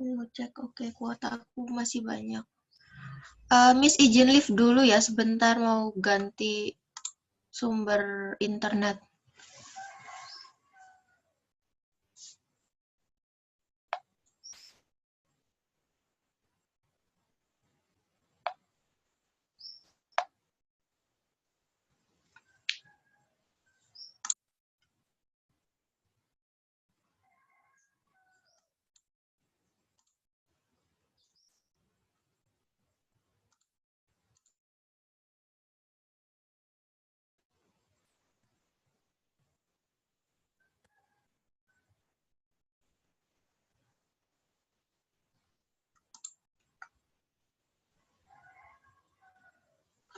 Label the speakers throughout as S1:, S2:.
S1: Ngecek, oke, kuota aku masih banyak. Miss izin live dulu ya sebentar, mau ganti sumber internet.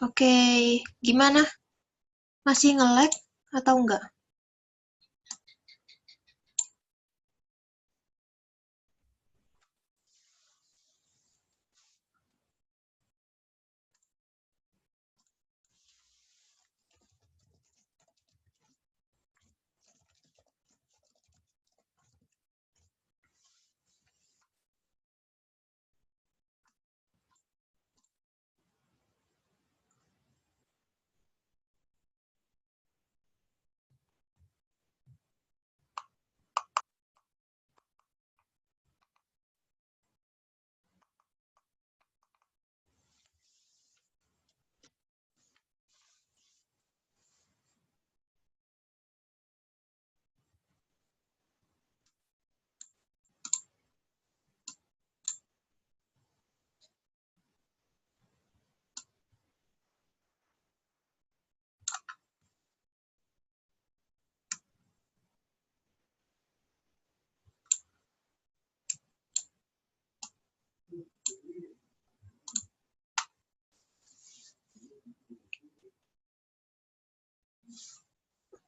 S1: Oke, gimana? Masih nge-lag atau enggak?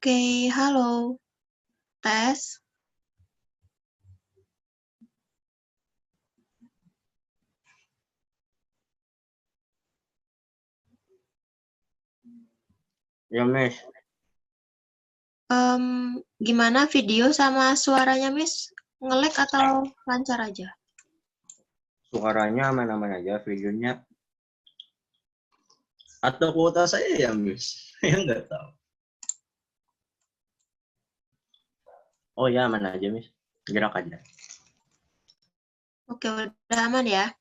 S1: Oke, halo. Tes.
S2: Ya, Miss.
S1: Gimana video sama suaranya, Miss? Nge-lag atau lancar aja?
S2: Suaranya aman-aman aja, videonya. Atau kuota saya ya, Miss? Saya nggak tahu. Oh ya, aman aja, Miss. Gerak aja.
S1: Oke, udah aman ya?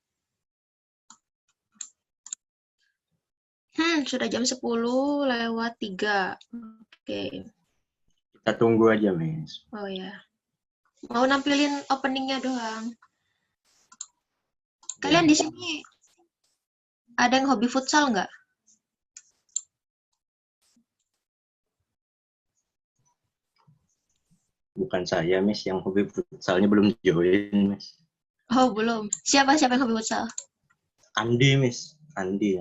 S1: Sudah jam 10:03. Oke.
S2: Kita tunggu aja, Miss.
S1: Oh ya. Mau nampilin openingnya doang. Kalian
S2: Ya.
S1: di sini ada yang hobi futsal nggak?
S2: Bukan saya, Miss, yang hobi futsalnya belum join, Miss.
S1: Oh, belum. Siapa yang hobi futsal?
S2: Andi, Miss. Andi.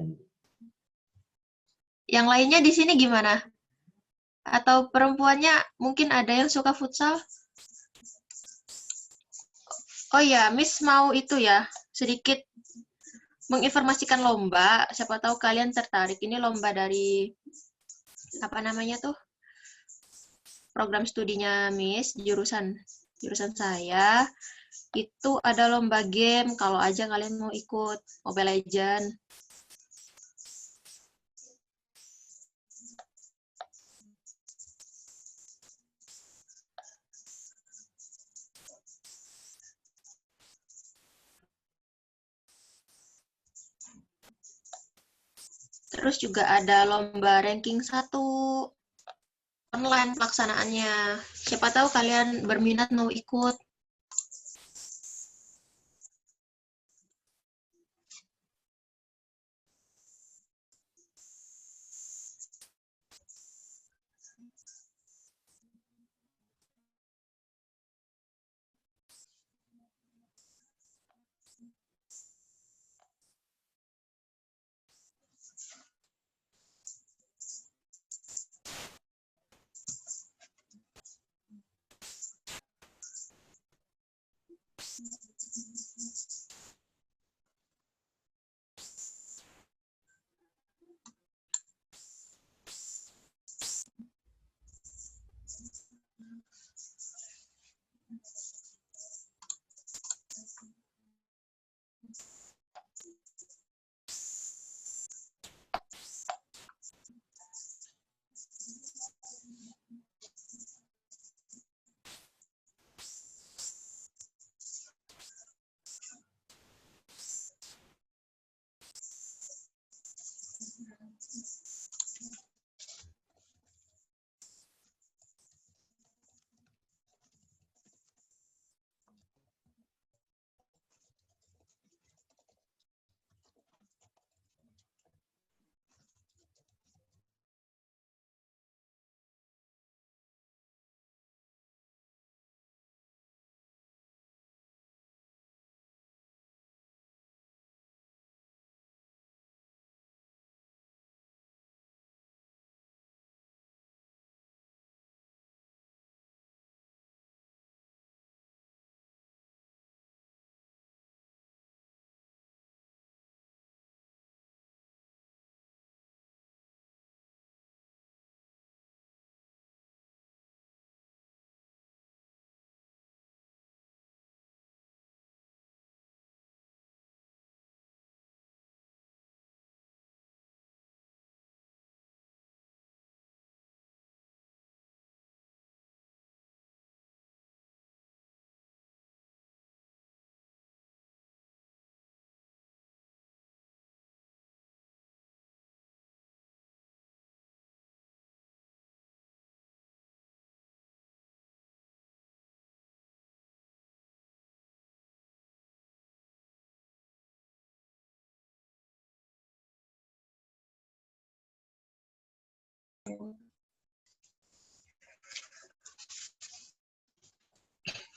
S1: Yang lainnya di sini gimana? Atau perempuannya mungkin ada yang suka futsal? Oh ya, Miss mau itu ya, sedikit menginformasikan lomba. Siapa tahu kalian tertarik. Ini lomba dari apa namanya tuh? Program studinya Miss, jurusan saya. Itu ada lomba game kalau aja kalian mau ikut Mobile Legends. Terus juga ada lomba ranking 1 online pelaksanaannya. Siapa tahu kalian berminat mau ikut.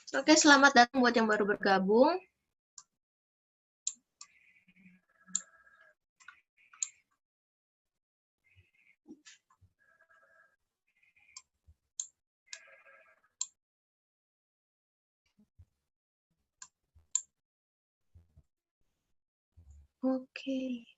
S1: Oke, selamat datang buat yang baru bergabung. Oke.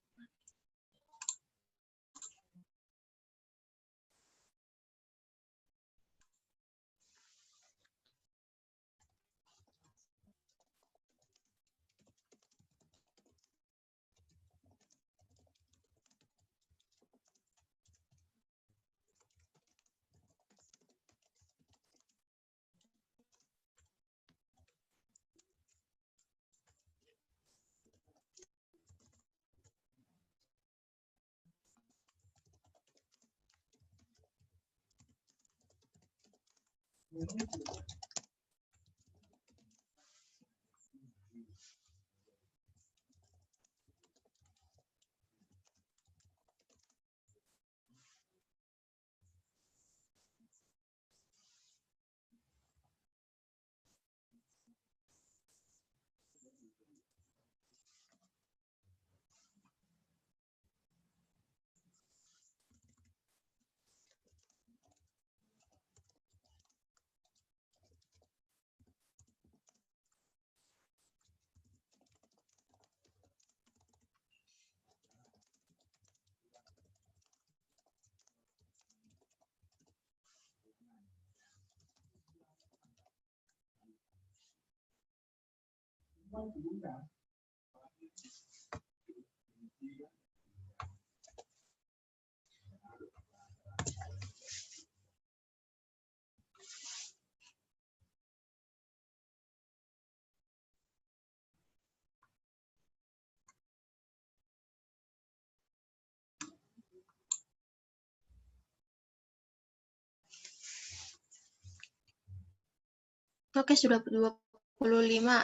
S1: Oke, sudah 25.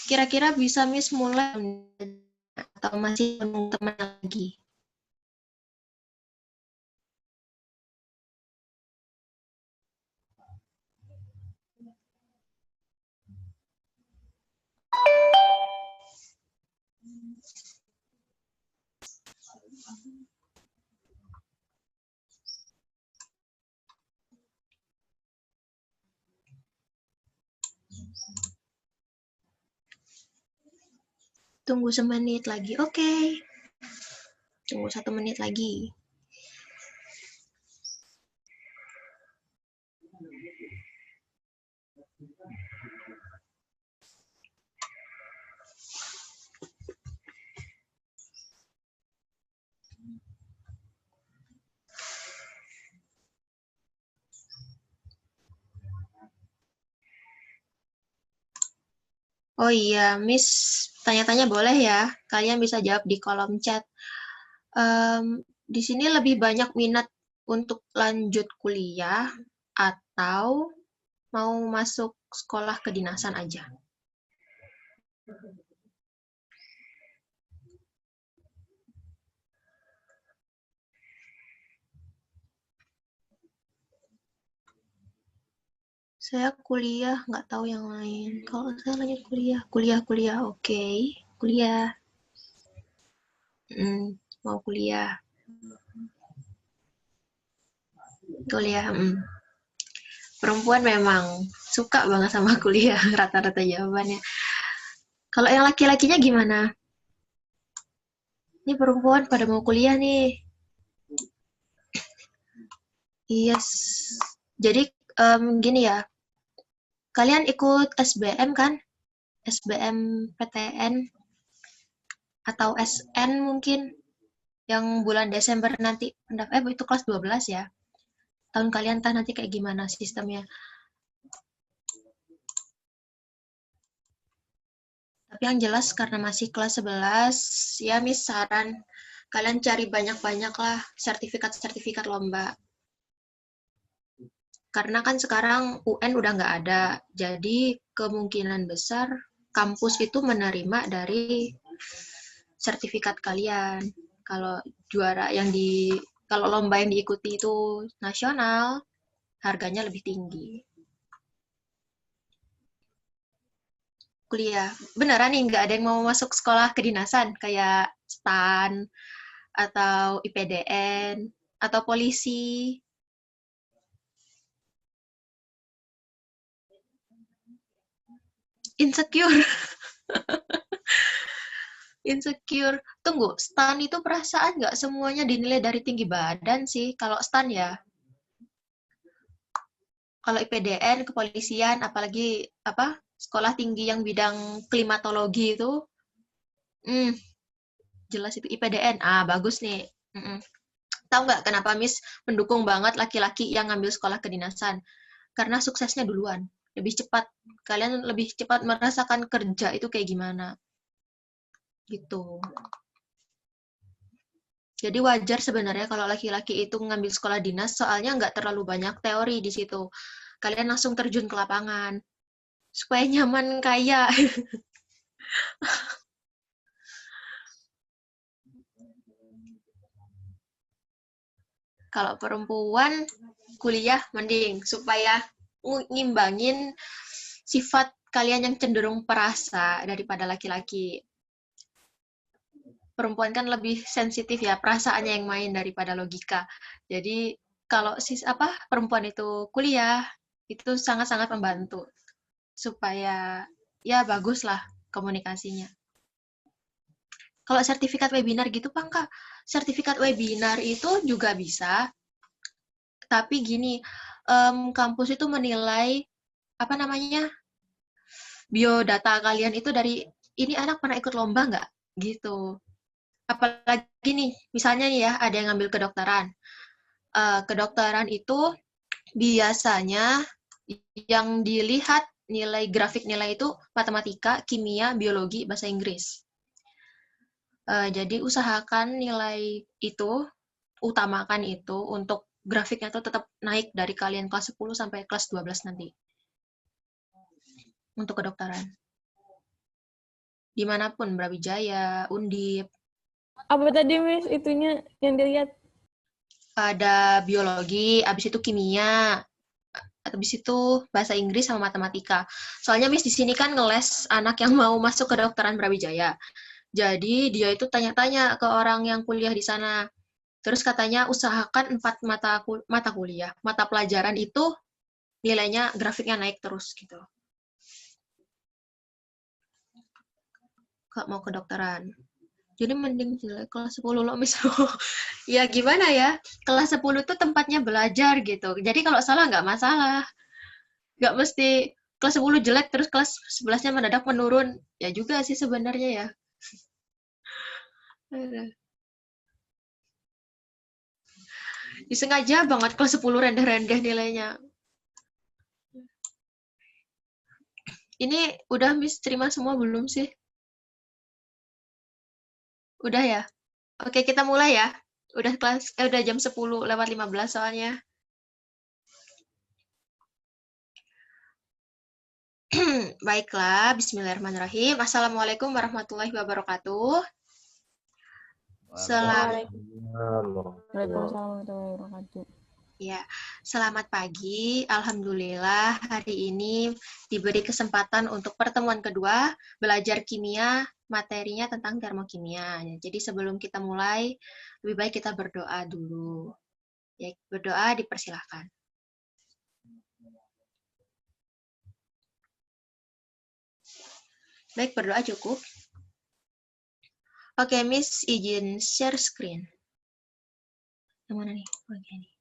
S1: Kira-kira bisa Miss mulai atau masih menunggu teman lagi? Tunggu semenit lagi. Oke. Tunggu 1 menit lagi. Oh iya, Miss, tanya-tanya boleh ya. Kalian bisa jawab di kolom chat. Di sini lebih banyak minat untuk lanjut kuliah atau mau masuk sekolah kedinasan aja? Saya kuliah, nggak tahu yang lain. Kalau saya lanjut kuliah, oke. Kuliah, mau kuliah, kuliah. Perempuan memang suka banget sama kuliah, rata-rata jawabannya. Kalau yang laki-lakinya gimana? Ini perempuan pada mau kuliah nih. Yes. Jadi gini ya, kalian ikut SBM kan? SBM PTN atau SN mungkin yang bulan Desember nanti itu kelas 12 ya. Tahun kalian entah nanti kayak gimana sistemnya. Tapi yang jelas karena masih kelas 11, ya Miss saran kalian cari banyak-banyak lah sertifikat-sertifikat lomba. Karena kan sekarang UN udah nggak ada, jadi kemungkinan besar kampus itu menerima dari sertifikat kalian. Kalau juara kalau lomba yang diikuti itu nasional, harganya lebih tinggi. kuliah. Beneran nih, nggak ada yang mau masuk sekolah kedinasan, kayak STAN, atau IPDN, atau polisi. Insecure. Insecure. Tunggu, STAN itu perasaan nggak semuanya dinilai dari tinggi badan sih. Kalau STAN ya. Kalau IPDN, kepolisian, apalagi apa sekolah tinggi yang bidang klimatologi itu, jelas itu IPDN. Ah, bagus nih. Tahu nggak kenapa Miss mendukung banget laki-laki yang ngambil sekolah kedinasan? Karena suksesnya duluan. Lebih cepat. Kalian lebih cepat merasakan kerja itu kayak gimana. Gitu. Jadi wajar sebenarnya kalau laki-laki itu ngambil sekolah dinas, soalnya nggak terlalu banyak teori di situ. Kalian langsung terjun ke lapangan. Supaya nyaman kayak. Kalau perempuan, kuliah mending. Supaya ngimbangin sifat kalian yang cenderung perasa daripada laki-laki. Perempuan kan lebih sensitif ya, perasaannya yang main daripada logika. Jadi kalau perempuan itu kuliah, itu sangat-sangat membantu supaya ya baguslah komunikasinya. Kalau sertifikat webinar gitu, Kak, sertifikat webinar itu juga bisa, tapi gini, kampus itu menilai apa namanya biodata kalian itu dari ini anak pernah ikut lomba nggak gitu. Apalagi nih, misalnya nih ya, ada yang ngambil kedokteran. Kedokteran itu biasanya yang dilihat nilai grafik nilai itu matematika, kimia, biologi, bahasa Inggris. Jadi usahakan nilai itu, utamakan itu untuk grafiknya itu tetap naik dari kalian kelas 10 sampai kelas 12 nanti. Untuk kedokteran. Dimanapun, Brawijaya, Undip.
S3: Apa tadi, Miss, itunya yang dilihat?
S1: Ada biologi, habis itu kimia, habis itu bahasa Inggris sama matematika. Soalnya Miss di sini kan ngeles anak yang mau masuk ke kedokteran Brawijaya. Jadi dia itu tanya-tanya ke orang yang kuliah di sana. Terus katanya usahakan 4 mata kuliah, mata pelajaran itu nilainya grafiknya naik terus gitu. Kak mau kedokteran. Jadi mending kelas 10 lo misalnya. Ya gimana ya? Kelas 10 tuh tempatnya belajar gitu. Jadi kalau salah nggak masalah. Nggak mesti kelas 10 jelek terus kelas 11-nya mendadak menurun. Ya juga sih sebenarnya ya. Disengaja banget kelas 10 rendah-rendah nilainya. Ini udah Miss terima semua belum sih? Udah ya? Oke, kita mulai ya. Udah jam 10 lewat 15 soalnya. Baiklah, bismillahirrahmanirrahim. Assalamualaikum warahmatullahi wabarakatuh.
S3: Waalaikumsalam warahmatullahi wabarakatuh.
S1: Ya, selamat pagi. Alhamdulillah hari ini diberi kesempatan untuk pertemuan kedua belajar kimia, materinya tentang termokimia. Jadi sebelum kita mulai, lebih baik kita berdoa dulu. Ya, berdoa dipersilahkan. Baik, berdoa cukup. Oke, Miss, izin share screen. Yang mana nih? Oke, nih.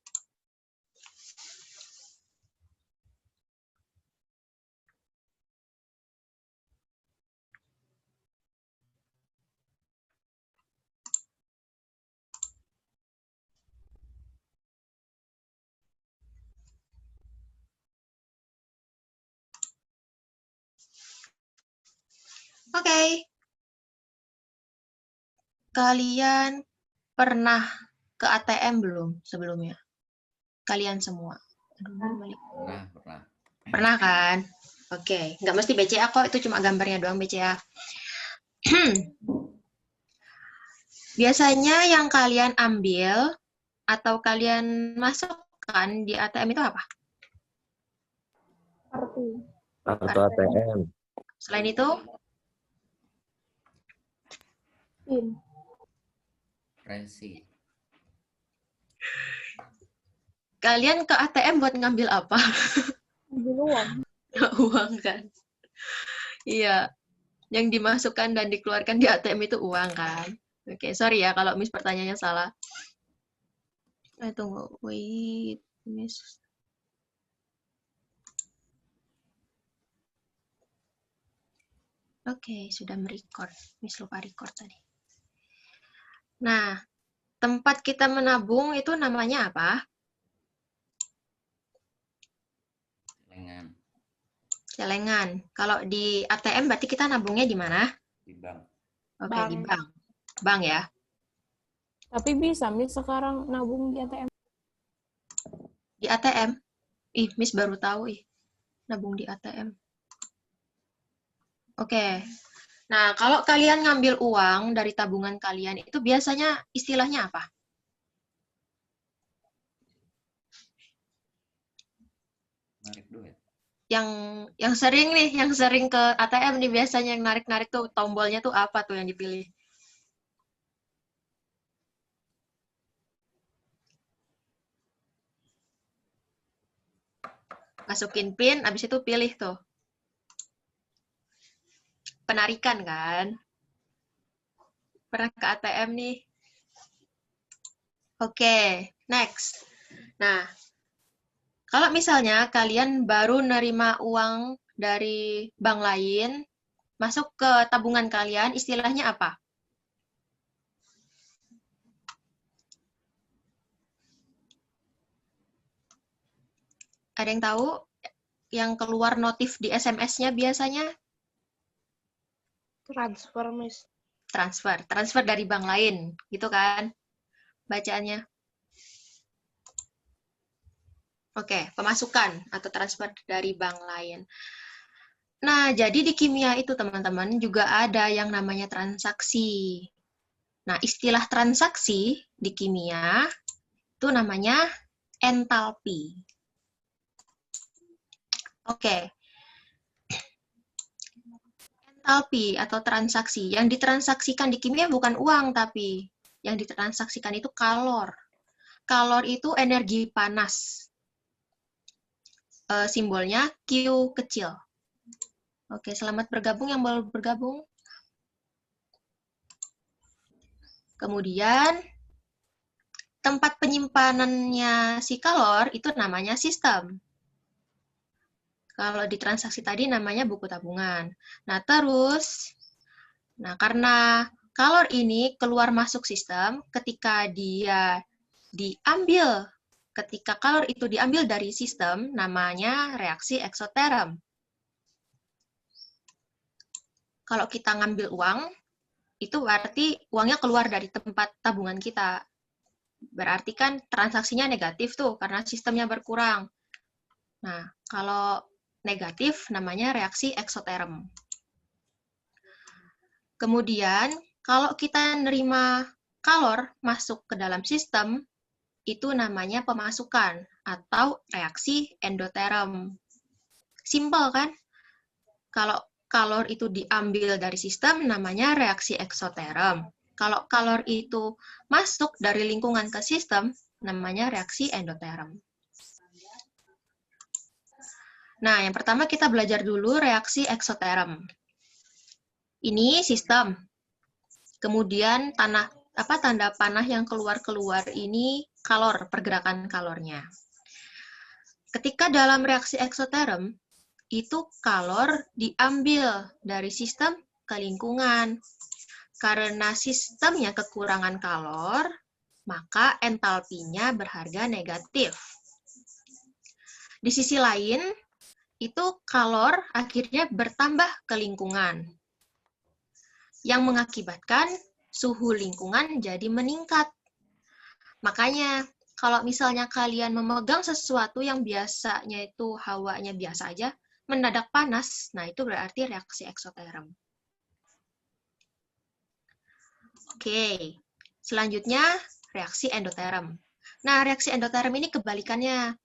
S1: Oke. Kalian pernah ke ATM belum sebelumnya? Kalian semua?
S4: Pernah.
S1: Pernah kan? Oke, nggak mesti BCA kok, itu cuma gambarnya doang BCA. Biasanya yang kalian ambil atau kalian masukkan di ATM itu apa?
S3: Kartu.
S2: Kartu ATM.
S1: Selain itu,
S4: Resi.
S1: kalian ke ATM buat ngambil apa?
S3: Ambil uang.
S1: Uang kan? Iya, yang dimasukkan dan dikeluarkan di ATM itu uang kan? Oke, sorry ya kalau Miss pertanyaannya salah. Tunggu, wait, Miss. Oke, sudah merecord. Miss lupa record tadi. Nah, tempat kita menabung itu namanya apa?
S4: Celengan.
S1: Celengan. Kalau di ATM berarti kita nabungnya di mana?
S4: Di bank.
S1: Oke,
S3: Bank.
S1: di bank. Bank ya.
S3: Tapi bisa, Miss, sekarang nabung di ATM.
S1: Di ATM. Ih, Miss baru tahu nabung di ATM. Oke. Nah, kalau kalian ngambil uang dari tabungan kalian itu biasanya istilahnya apa?
S4: Narik duit.
S1: Yang sering nih, yang sering ke ATM nih biasanya yang narik-narik tuh tombolnya tuh apa tuh yang dipilih? Masukin PIN, abis itu pilih tuh. Penarikan kan? Pernah ke ATM nih. Oke, next. Nah, kalau misalnya kalian baru nerima uang dari bank lain, masuk ke tabungan kalian, istilahnya apa? Ada yang tahu? Yang keluar notif di SMS-nya biasanya?
S5: Transfer, Miss.
S1: Transfer dari bank lain, gitu kan? Bacaannya. Oke, pemasukan atau transfer dari bank lain. Nah, jadi di kimia itu teman-teman juga ada yang namanya transaksi. Nah, istilah transaksi di kimia itu namanya entalpi. Oke. Entalpi atau transaksi. Yang ditransaksikan di kimia bukan uang, tapi yang ditransaksikan itu kalor. Kalor itu energi panas. Simbolnya Q kecil. Oke, selamat bergabung yang baru bergabung. Kemudian, tempat penyimpanannya si kalor itu namanya sistem. Kalau di transaksi tadi namanya buku tabungan. Nah, terus, karena kalor ini keluar masuk sistem, ketika kalor itu diambil dari sistem, namanya reaksi eksoterm. Kalau kita ngambil uang, itu berarti uangnya keluar dari tempat tabungan kita. Berarti kan transaksinya negatif tuh, karena sistemnya berkurang. Nah, kalau negatif namanya reaksi eksoterm. Kemudian, kalau kita nerima kalor masuk ke dalam sistem, itu namanya pemasukan atau reaksi endoterm. Simpel kan? Kalau kalor itu diambil dari sistem, namanya reaksi eksoterm. Kalau kalor itu masuk dari lingkungan ke sistem, namanya reaksi endoterm. Nah, yang pertama kita belajar dulu reaksi eksoterm. Ini sistem. Kemudian tanda panah yang keluar-keluar ini kalor, pergerakan kalornya. Ketika dalam reaksi eksoterm, itu kalor diambil dari sistem ke lingkungan. Karena sistemnya kekurangan kalor, maka entalpinya berharga negatif. Di sisi lain, itu kalor akhirnya bertambah ke lingkungan, yang mengakibatkan suhu lingkungan jadi meningkat. Makanya, kalau misalnya kalian memegang sesuatu yang biasanya itu hawanya biasa aja, mendadak panas, nah itu berarti reaksi eksoterm. Oke, selanjutnya reaksi endoterm. Nah, reaksi endoterm ini kebalikannya.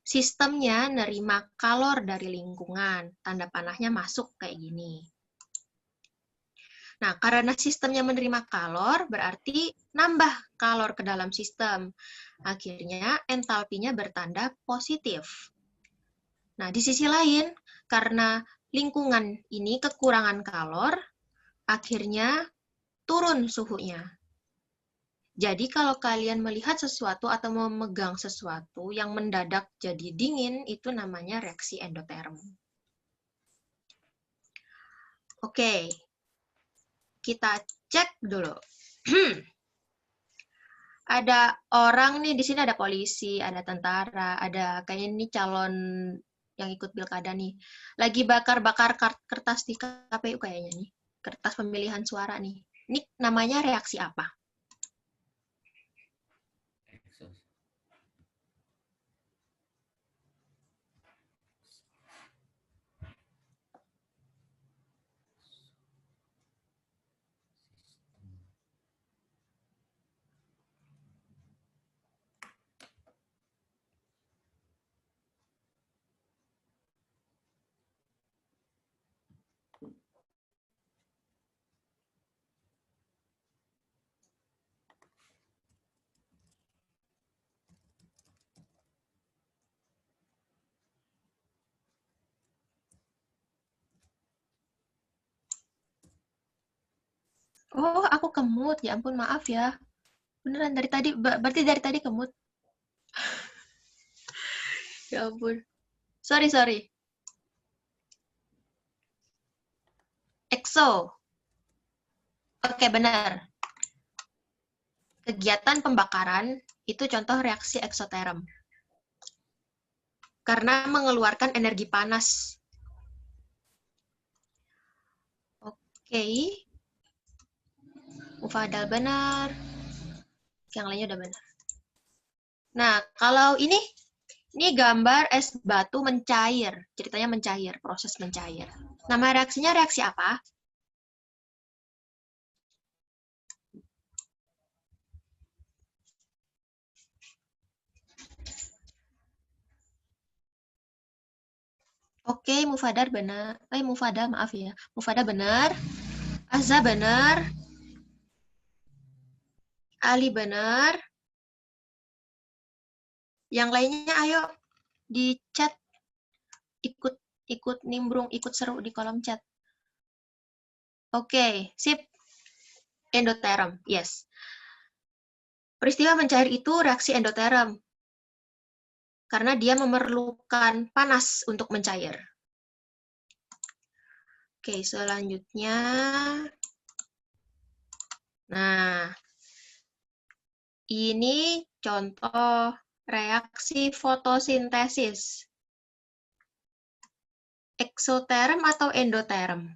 S1: sistemnya nerima kalor dari lingkungan. Tanda panahnya masuk kayak gini. Nah, karena sistemnya menerima kalor, berarti nambah kalor ke dalam sistem. Akhirnya, entalpinya bertanda positif. Nah, di sisi lain, karena lingkungan ini kekurangan kalor, akhirnya turun suhunya. Jadi kalau kalian melihat sesuatu atau memegang sesuatu yang mendadak jadi dingin, itu namanya reaksi endoterm. Oke, kita cek dulu. Ada orang nih, di sini ada polisi, ada tentara, ada kayaknya ini calon yang ikut pilkada nih. Lagi bakar-bakar kertas di KPU kayaknya nih. Kertas pemilihan suara nih. Ini namanya reaksi apa?
S4: Exos.
S1: Oh, aku kemut. Ya ampun, maaf ya. Beneran dari tadi, berarti dari tadi kemut. Ya ampun. Sorry. EXO. Oke, benar. Kegiatan pembakaran itu contoh reaksi eksoterm. Karena mengeluarkan energi panas. Oke. Mufadal benar. Yang lainnya udah benar. Nah, kalau ini gambar es batu mencair. Ceritanya mencair, proses mencair. Nama reaksinya reaksi apa? Oke, Mufadar benar. Mufada, maaf ya. Mufada benar. Azza benar. Ali benar. Yang lainnya ayo di chat, ikut nimbrung, ikut seru di kolom chat. Oke, sip. Endoterm, yes. Peristiwa mencair itu reaksi endoterm. Karena dia memerlukan panas untuk mencair. Oke, selanjutnya. Nah, ini contoh reaksi fotosintesis. Eksoterm atau endoterm?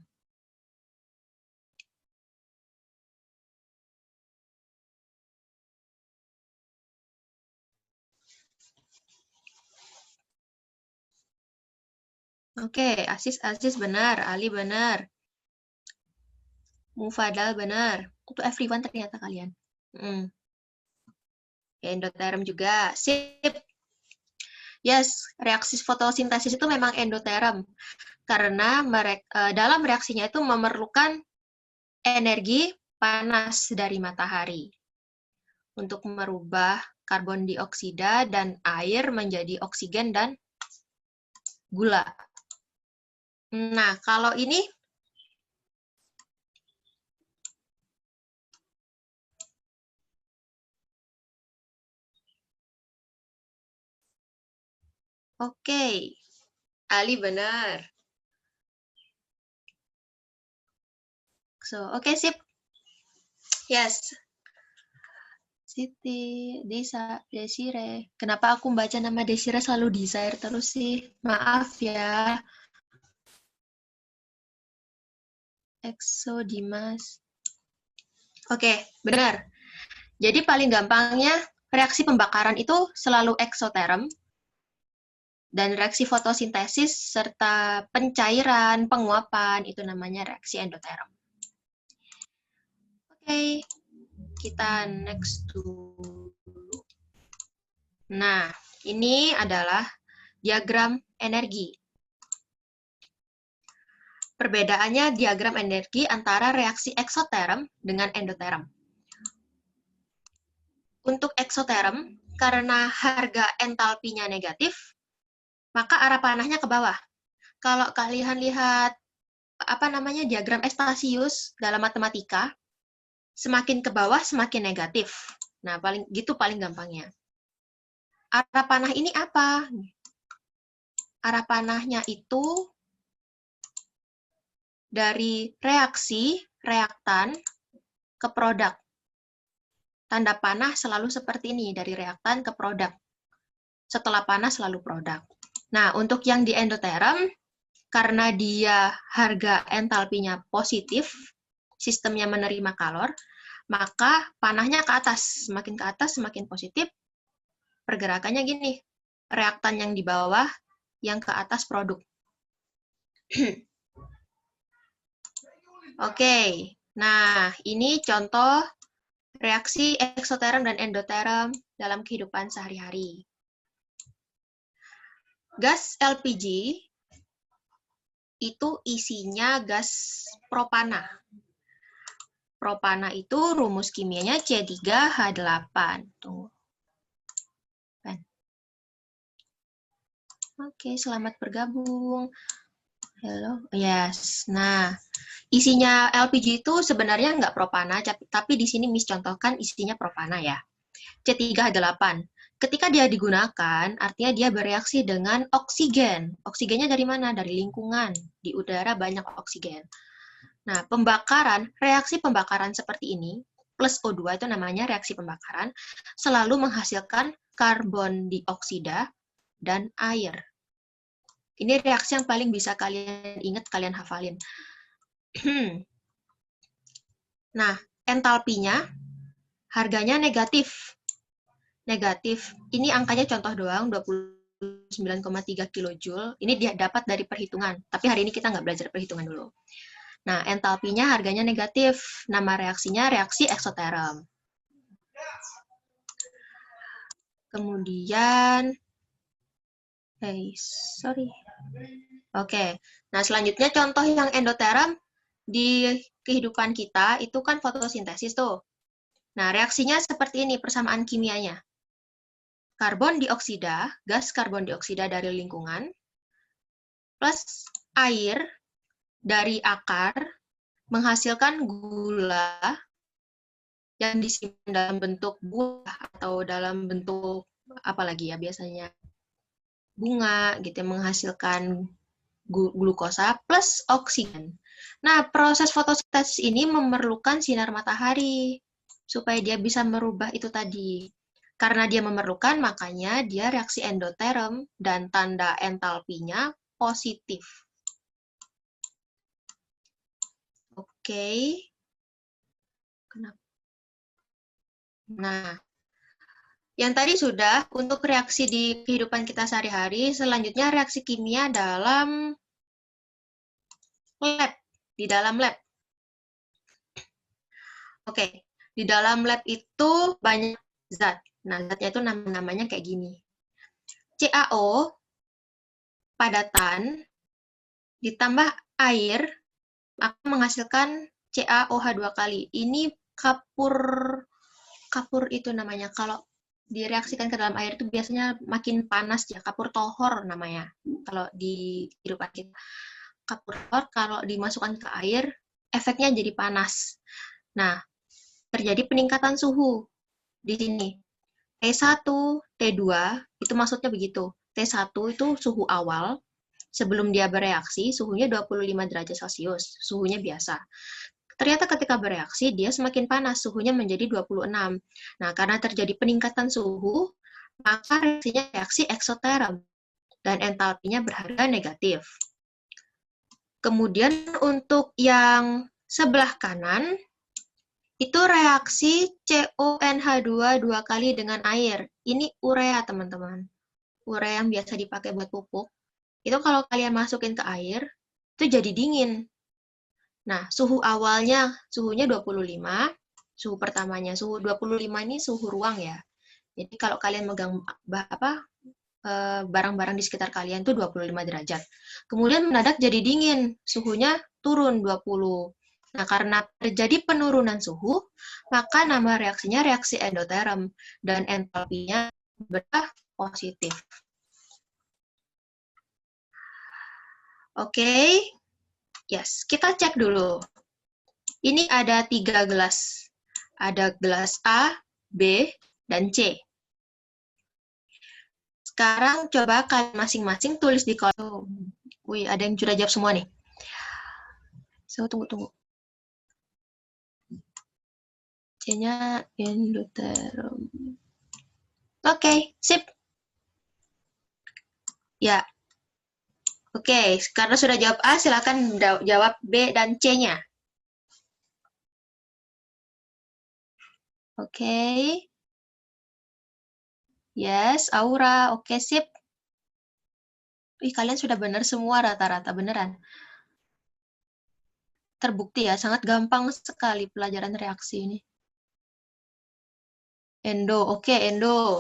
S1: Oke, Aziz benar, Ali benar. Mufadal benar. Itu everyone ternyata kalian. Endoterm juga. Sip. Yes, reaksi fotosintesis itu memang endoterm. Karena dalam reaksinya itu memerlukan energi panas dari matahari untuk merubah karbon dioksida dan air menjadi oksigen dan gula. Nah, kalau ini oke. Ali benar. Oke, sip. Yes. Siti, Desire. Kenapa aku baca nama Desire selalu Desire terus sih? Maaf ya. Exo Dimas. Oke, benar. Jadi paling gampangnya reaksi pembakaran itu selalu eksoterm dan reaksi fotosintesis serta pencairan, penguapan itu namanya reaksi endoterm. Oke, kita next dulu. Nah, ini adalah diagram energi. Perbedaannya diagram energi antara reaksi eksoterm dengan endoterm. Untuk eksoterm, karena harga entalpinya negatif, maka arah panahnya ke bawah. Kalau kalian lihat diagram Estasius dalam matematika, semakin ke bawah semakin negatif. Nah, paling gampangnya. Arah panah ini apa? Arah panahnya itu dari reaksi, reaktan, ke produk. Tanda panah selalu seperti ini, dari reaktan ke produk. Setelah panah selalu produk. Nah, untuk yang di endoterm, karena dia harga entalpinya positif, sistemnya menerima kalor, maka panahnya ke atas. Semakin ke atas, semakin positif. Pergerakannya gini, reaktan yang di bawah, yang ke atas produk. Oke, nah ini contoh reaksi eksoterm dan endoterm dalam kehidupan sehari-hari. Gas LPG itu isinya gas propana. Propana itu rumus kimianya C3H8. Tuh. Oke, selamat bergabung. Halo, yes. Nah, isinya LPG itu sebenarnya nggak propana, tapi di sini Miss contohkan isinya propana ya. C3H8. Ketika dia digunakan, artinya dia bereaksi dengan oksigen. Oksigennya dari mana? Dari lingkungan. Di udara banyak oksigen. Nah, reaksi pembakaran seperti ini, plus O2 itu namanya reaksi pembakaran, selalu menghasilkan karbon dioksida dan air. Ini reaksi yang paling bisa kalian ingat, kalian hafalin. Nah, entalpinya, harganya negatif. Negatif. Ini angkanya contoh doang, 29,3 kilojoule. Ini dia dapat dari perhitungan. Tapi hari ini kita nggak belajar perhitungan dulu. Nah, entalpinya harganya negatif. Nama reaksinya reaksi eksoterm. Kemudian, Oke. Nah, selanjutnya contoh yang endoterm di kehidupan kita itu kan fotosintesis tuh. Nah, reaksinya seperti ini persamaan kimianya. Karbon dioksida, gas karbon dioksida dari lingkungan, plus air dari akar menghasilkan gula yang disimpan dalam bentuk buah atau dalam bentuk apa lagi ya biasanya bunga gitu, menghasilkan glukosa plus oksigen. Nah, proses fotosintesis ini memerlukan sinar matahari supaya dia bisa merubah itu tadi. Karena dia memerlukan, makanya dia reaksi endoterm dan tanda entalpinya positif. Oke. Kenapa? Nah, yang tadi sudah untuk reaksi di kehidupan kita sehari-hari, selanjutnya reaksi kimia dalam lab, di dalam lab. Oke, di dalam lab itu banyak zat. Nah, zatnya itu namanya kayak gini. CaO, padatan, ditambah air, akan menghasilkan CaOH 2 kali. Ini kapur itu namanya. Kalau direaksikan ke dalam air itu biasanya makin panas ya, kapur tohor namanya. Kalau di kehidupan kita. Kapur tohor kalau dimasukkan ke air, efeknya jadi panas. Nah, terjadi peningkatan suhu di sini. T1, T2, itu maksudnya begitu. T1 itu suhu awal, sebelum dia bereaksi, suhunya 25 derajat Celcius, suhunya biasa. Ternyata ketika bereaksi, dia semakin panas, suhunya menjadi 26. Nah, karena terjadi peningkatan suhu, maka reaksinya reaksi eksoterm, dan entalpinya berharga negatif. Kemudian untuk yang sebelah kanan, itu reaksi CONH2 2 kali dengan air. Ini urea, teman-teman. Urea yang biasa dipakai buat pupuk. Itu kalau kalian masukin ke air, itu jadi dingin. Nah, suhu awalnya, suhunya 25. Suhu pertamanya, suhu 25 ini suhu ruang ya. Jadi kalau kalian megang barang-barang di sekitar kalian itu 25 derajat. Kemudian mendadak jadi dingin, suhunya turun 20. Nah, karena terjadi penurunan suhu, maka nama reaksinya reaksi endoterm dan entalpinya berubah positif. Oke, yes, kita cek dulu. Ini ada 3 gelas. Ada gelas A, B, dan C. Sekarang coba kalian masing-masing tulis di kolom. Wih, ada yang sudah jawab semua nih. So, tunggu. C-nya endoterm. Oke, sip. Ya. Oke, karena sudah jawab A, silakan jawab B dan C-nya. Oke. Yes, Aura. Oke, sip. Ih, kalian sudah benar semua rata-rata, beneran. Terbukti ya, sangat gampang sekali pelajaran reaksi ini. Endo, oke, Endo.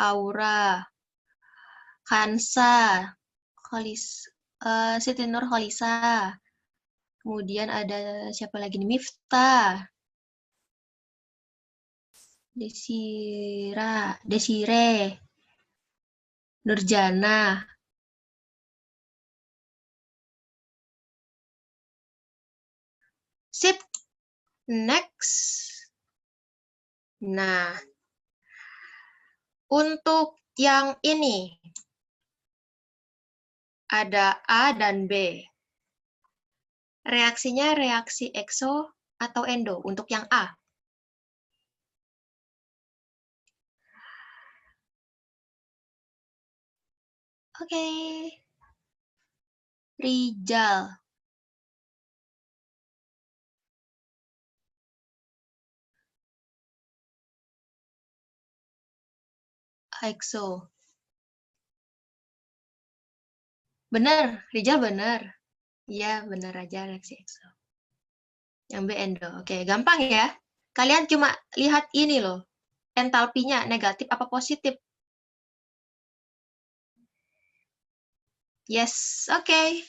S1: Aura. Kansa. Siti Nur Khalisa. Kemudian ada siapa lagi nih? Miftah. Desire. Nurjana. Sip. Next. Nah, untuk yang ini, ada A dan B. Reaksinya reaksi ekso atau endo untuk yang A. Oke. Rijal. Ekso. Benar, Rijal benar. Iya, benar aja reaksi ekso. Yang B endo. Oke, gampang ya. Kalian cuma lihat ini loh. Entalpinya negatif apa positif. Yes, oke.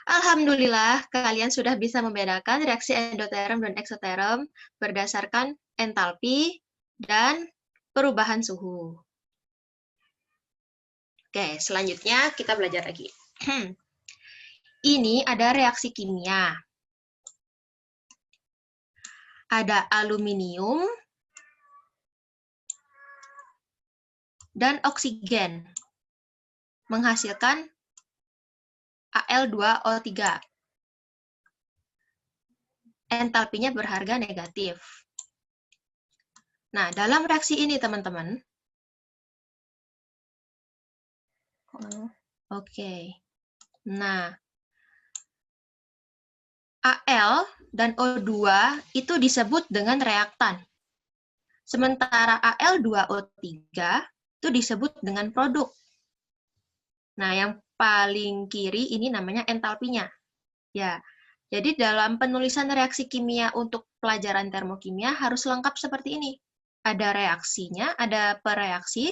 S1: Alhamdulillah, kalian sudah bisa membedakan reaksi endoterm dan eksoterm berdasarkan entalpi dan perubahan suhu. Oke, selanjutnya kita belajar lagi. Ini ada reaksi kimia. Ada aluminium dan oksigen menghasilkan Al2O3. Entalpinya berharga negatif. Nah, dalam reaksi ini, teman-teman. Oke. Nah, Al dan O2 itu disebut dengan reaktan. Sementara Al2O3 itu disebut dengan produk. Nah, yang paling kiri ini namanya entalpinya. Ya, jadi dalam penulisan reaksi kimia untuk pelajaran termokimia harus lengkap seperti ini. Ada reaksinya, ada pereaksi,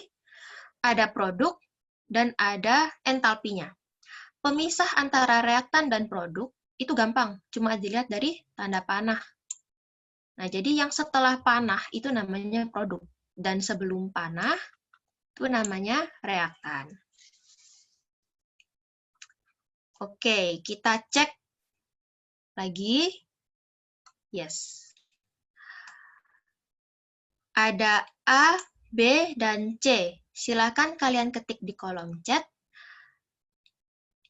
S1: ada produk, dan ada entalpinya. Pemisah antara reaktan dan produk itu gampang, cuma dilihat dari tanda panah. Nah, jadi yang setelah panah itu namanya produk, dan sebelum panah itu namanya reaktan. Oke, kita cek lagi. Yes. Ada A, B, dan C. Silakan kalian ketik di kolom chat.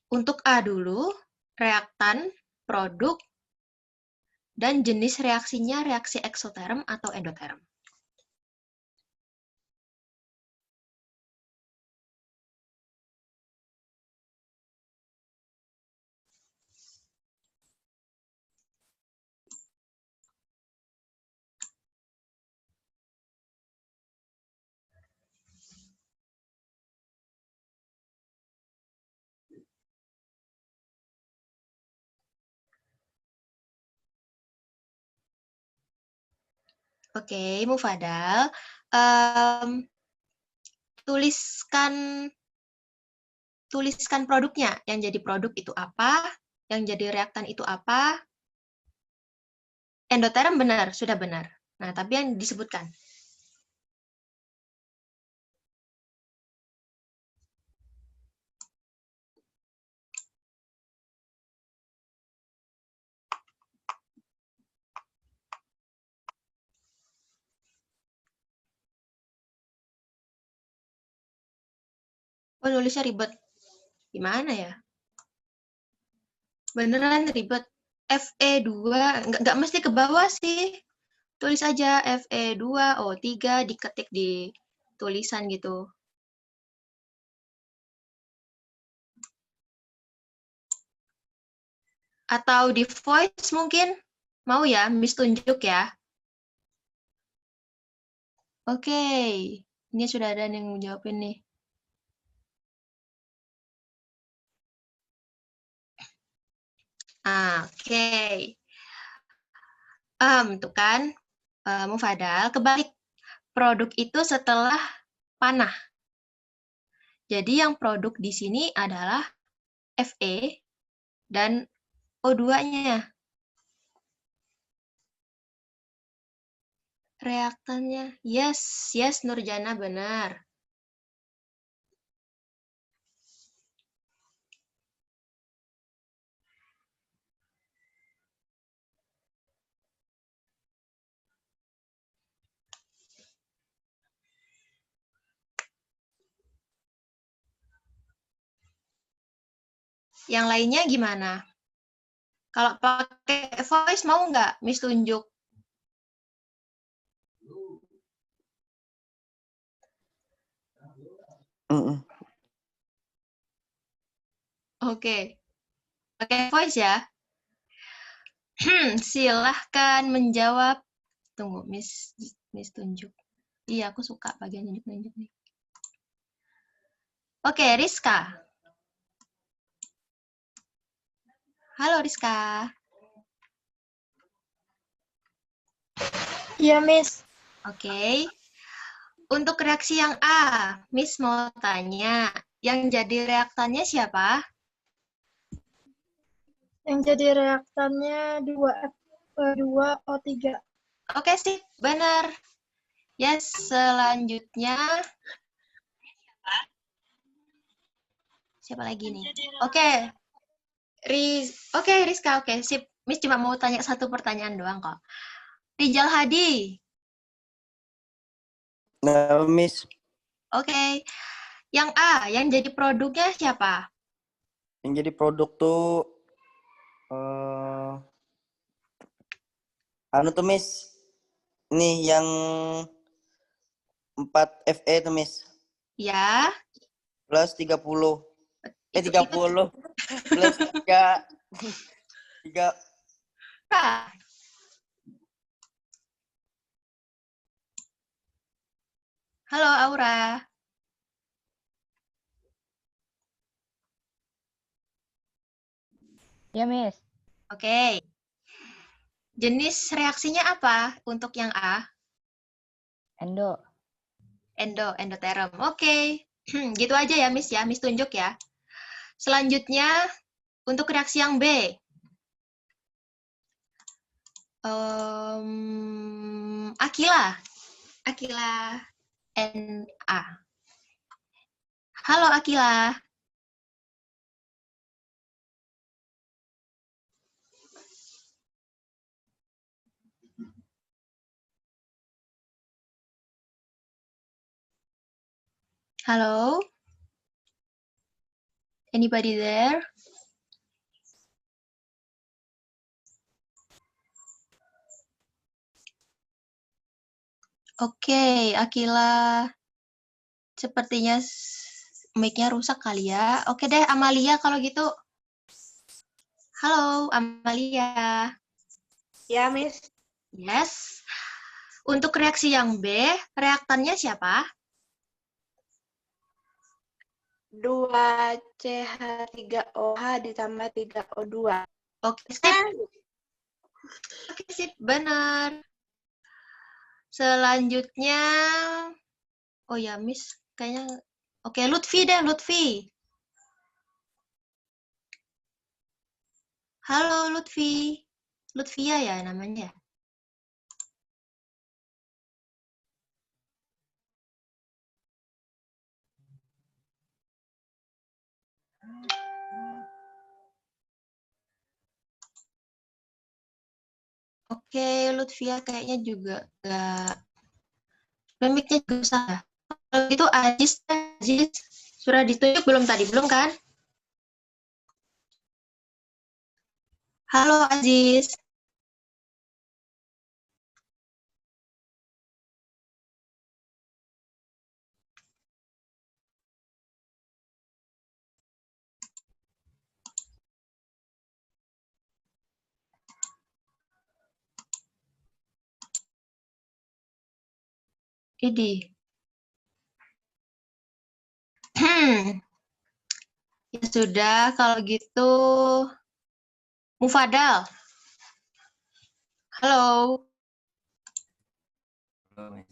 S1: Untuk A dulu, reaktan, produk, dan jenis reaksinya reaksi eksoterm atau endoterm. Oke, Mufadal. tuliskan produknya. Yang jadi produk itu apa, yang jadi reaktan itu apa. Endoterm benar, sudah benar. Nah, tapi yang disebutkan. Oh, nulisnya ribet. Gimana ya? Beneran ribet. FE2, nggak mesti ke bawah sih. Tulis aja FE2O3, diketik di tulisan gitu. Atau di voice mungkin? Mau ya, Miss tunjuk ya? Oke, ini sudah ada yang menjawabin nih. Oke. Tuh kan, Mufadal, kebalik. Produk itu setelah panah. Jadi yang produk di sini adalah Fe dan O2-nya. Reaktannya, yes, Nurjana benar. Yang lainnya gimana? Kalau pakai voice mau nggak, Miss tunjuk? Oke. Pakai voice ya. Silahkan menjawab. Tunggu, Miss tunjuk. Iya, aku suka bagian nunjuk-nunjuk nih. Oke, Rizka. Halo, Rizka.
S5: Iya, Miss.
S1: Oke. Untuk reaksi yang A, Miss mau tanya, yang jadi reaktannya siapa?
S5: Yang jadi reaktannya 2F2O3.
S1: Oke, sip, benar. Yes, selanjutnya. Siapa lagi nih? Oke. Oke, Rizka, oke, sip. Miss cuma mau tanya satu pertanyaan doang kok. Rijal Hadi.
S6: Nah, Miss.
S1: Oke. Yang A, yang jadi produknya siapa?
S6: Yang jadi produk tuh anu tuh Miss. Nih yang 4 Fe tuh Miss.
S1: Ya.
S6: Plus 30. 30.
S1: Itu.
S6: Plus 3.
S1: Halo, Aura.
S7: Ya, Miss.
S1: Oke. Jenis reaksinya apa untuk yang A? Endoterm. Oke. Gitu aja ya, Miss ya. Miss tunjuk ya. Selanjutnya, untuk reaksi yang B. Akila Na. Halo, Akila. Halo? Anybody there? Oke, Akila. Sepertinya mic-nya rusak kali ya. Oke deh, Amalia kalau gitu. Halo, Amalia.
S5: Ya, Miss.
S1: Yes. Untuk reaksi yang B, reaktannya siapa?
S5: 2CH3OH ditambah 3O2.
S1: Oke, sip. Oke, sip. Benar. Selanjutnya, oh ya, Miss. kayaknya. Oke, Lutfi deh, Lutfi. Halo, Lutfi. Lutfia ya namanya. Oke, Lutfia kayaknya juga nggak. Mic-nya juga salah. Kalau itu Aziz, Aziz sudah ditunjuk belum tadi? Belum kan? Halo Aziz. Ini. Ya sudah, kalau gitu Mufadal. Halo.
S4: Halo, Miss.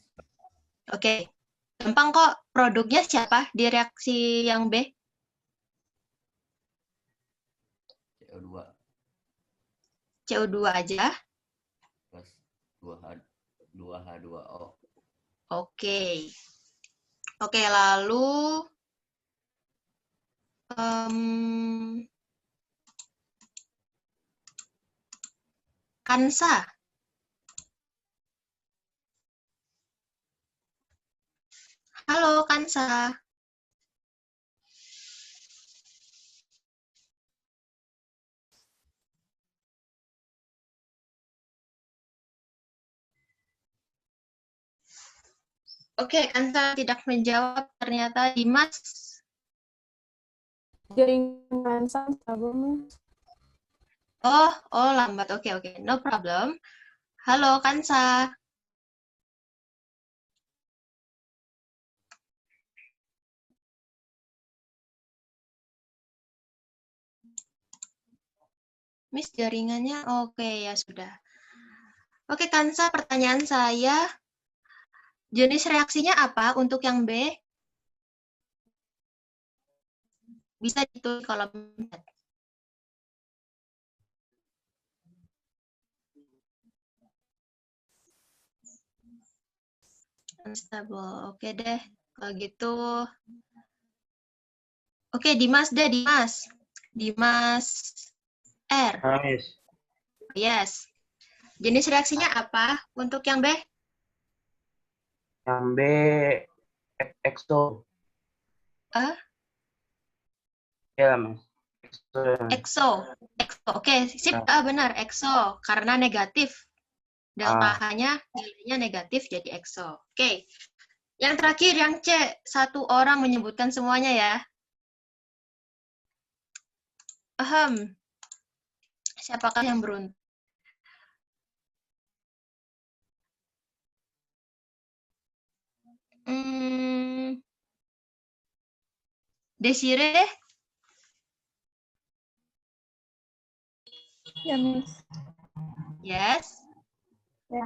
S1: Oke. Gampang kok. Produknya siapa di reaksi yang B?
S4: CO2
S1: CO2 aja.
S4: plus 2H2O.
S1: Oke. Oke, lalu Kansa. Halo Kansa. Oke, Kansa tidak menjawab. Ternyata Dimas.
S3: Jaringan sama, Miss.
S1: Oh, lambat. Oke. No problem. Halo Kansa. Miss jaringannya oke ya sudah. Oke Kansa, pertanyaan saya, jenis reaksinya apa untuk yang B? Bisa ditulis di kolom chat. Unstable, oke deh. Kalau gitu, oke Dimas deh, Dimas. Dimas R.
S2: Miss.
S1: Yes. Jenis reaksinya apa untuk yang B?
S2: Yang B, EXO. Ya, Mas.
S1: EXO. Oke, sip. Benar, EXO. Karena negatif. Delta H-nya nilainya negatif jadi EXO. Oke. Yang terakhir, yang C. Satu orang menyebutkan semuanya ya. Siapakah yang beruntung? Desire?
S5: Ya, Miss.
S1: Yes.
S5: Ya.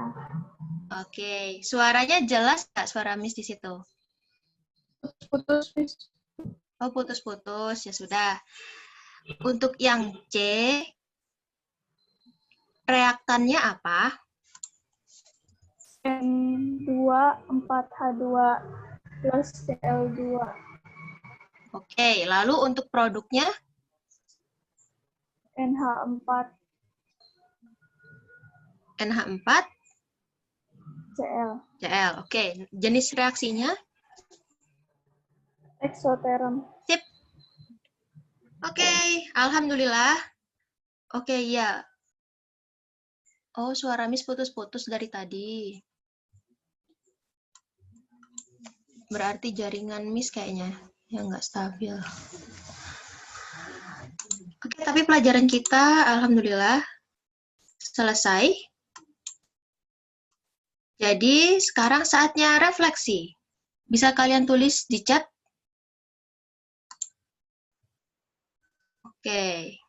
S1: Oke. Suaranya jelas nggak suara Miss di situ?
S5: Putus, Miss.
S1: Oh, putus-putus. Ya sudah. Untuk yang C, reaktannya apa?
S5: N2,4H2 plus Cl2.
S1: Oke. Lalu untuk produknya?
S5: NH4
S1: NH4
S5: Cl.
S1: Cl. Oke. Jenis reaksinya?
S5: Eksoterum.
S1: Sip. Oke. Alhamdulillah. Oke, ya. Oh, suara Miss putus-putus dari tadi. Berarti jaringan Miss kayaknya yang nggak stabil. Oke, tapi pelajaran kita alhamdulillah selesai. Jadi sekarang saatnya refleksi. Bisa kalian tulis di chat. Oke.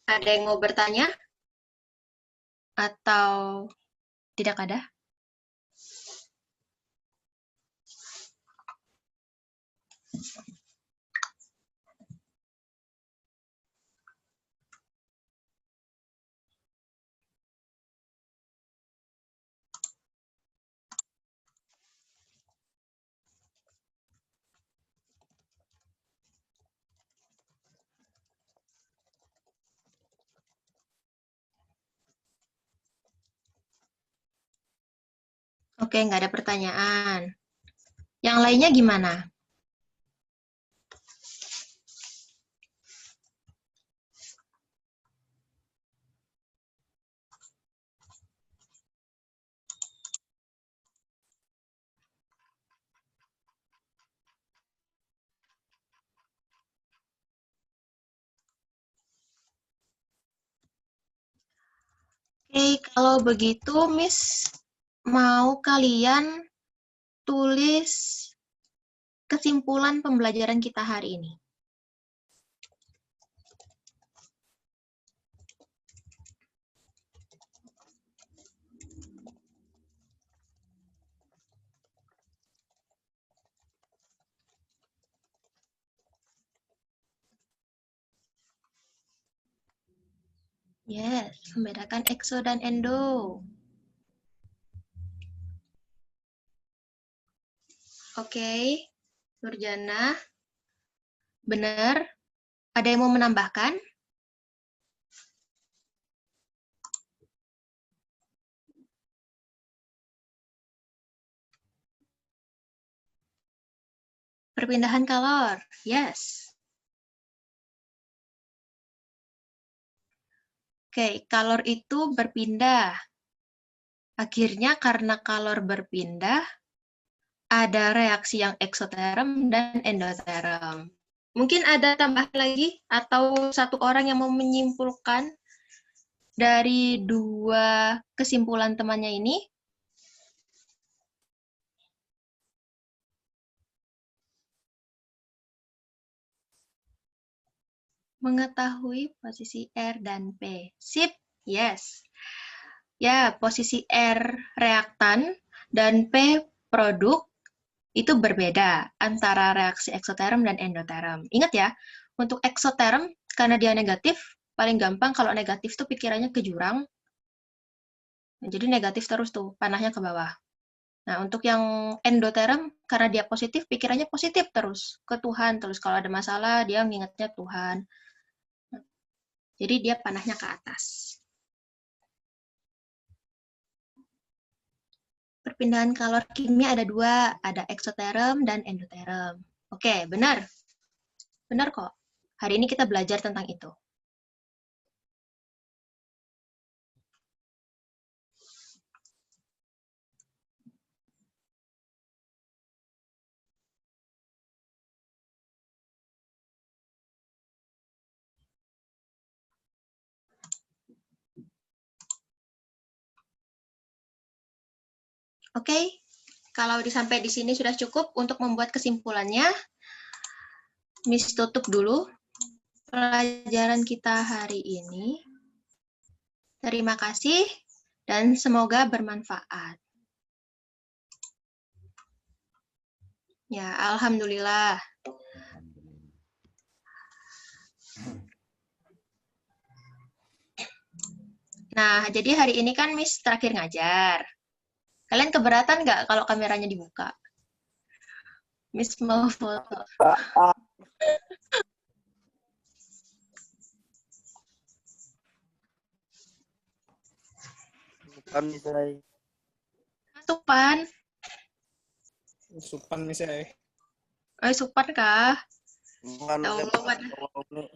S1: Ada yang mau bertanya? Atau tidak ada? Oke, nggak ada pertanyaan. Yang lainnya gimana? Oke, kalau begitu Miss mau kalian tulis kesimpulan pembelajaran kita hari ini. Yes, membedakan ekso dan endo. Oke, Nurjana, benar. Ada yang mau menambahkan? Perpindahan kalor, yes. Oke, kalor itu berpindah. Akhirnya karena kalor berpindah, ada reaksi yang eksoterm dan endoterm. Mungkin ada tambahan lagi atau satu orang yang mau menyimpulkan dari dua kesimpulan temannya ini? Mengetahui posisi R dan P. Sip, yes. Ya, posisi R reaktan dan P produk itu berbeda antara reaksi eksoterm dan endoterm. Ingat ya, untuk eksoterm, karena dia negatif, paling gampang kalau negatif tuh pikirannya ke jurang. Jadi negatif terus tuh, panahnya ke bawah. Nah, untuk yang endoterm, karena dia positif, pikirannya positif terus, ke Tuhan. Terus kalau ada masalah, dia mengingatnya Tuhan. Jadi dia panahnya ke atas. Perpindahan kalor kimia ada dua, ada eksoterm dan endoterm. Oke, benar. Benar kok. Hari ini kita belajar tentang itu. Oke, kalau sampai di sini sudah cukup untuk membuat kesimpulannya. Miss tutup dulu pelajaran kita hari ini. Terima kasih dan semoga bermanfaat. Ya, alhamdulillah. Nah, jadi hari ini kan Miss terakhir ngajar. Kalian keberatan nggak kalau kameranya dibuka? Miss mau foto.
S6: Bukan misalnya.
S1: Supan.
S7: Supan misalnya.
S1: Supan kah?
S6: Bukan
S1: Ya Allah,
S6: misalnya.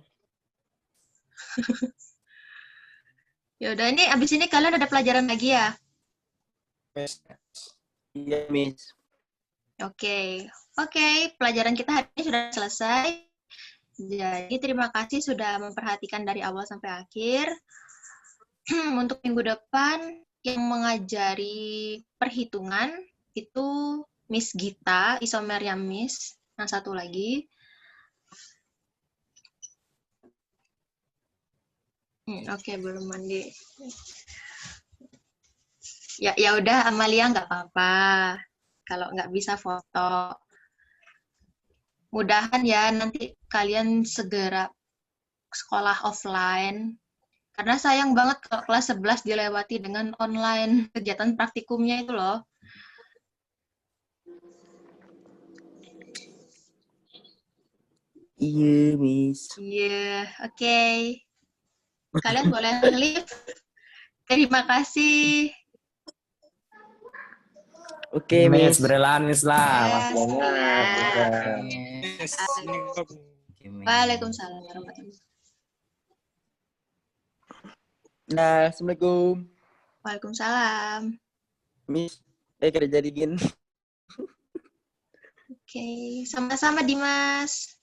S1: Ya udah, ini abis ini kalian ada pelajaran lagi ya?
S6: Iya, Miss.
S1: Oke, pelajaran kita hari ini sudah selesai. Jadi terima kasih sudah memperhatikan dari awal sampai akhir. Untuk minggu depan yang mengajari perhitungan itu Miss Gita, isomernya Miss, yang satu lagi. Oke, belum mandi. Ya udah, Amalia nggak apa-apa kalau nggak bisa foto. Mudahan ya nanti kalian segera sekolah offline. Karena sayang banget kalau kelas 11 dilewati dengan online kegiatan praktikumnya itu loh.
S6: Iya, Miss.
S1: Iya, oke. Kalian boleh leave. Terima kasih.
S6: Oke,
S7: Miss,
S6: Miss.
S7: berelaan Miss lah.
S1: Yes, iya.
S4: Miss. Oke, Miss.
S1: Waalaikumsalam warahmatullahi wabarakatuh.
S6: Nah, Assalamualaikum.
S1: Waalaikumsalam.
S6: Miss. Kerja dingin.
S1: Oke, sama-sama Dimas.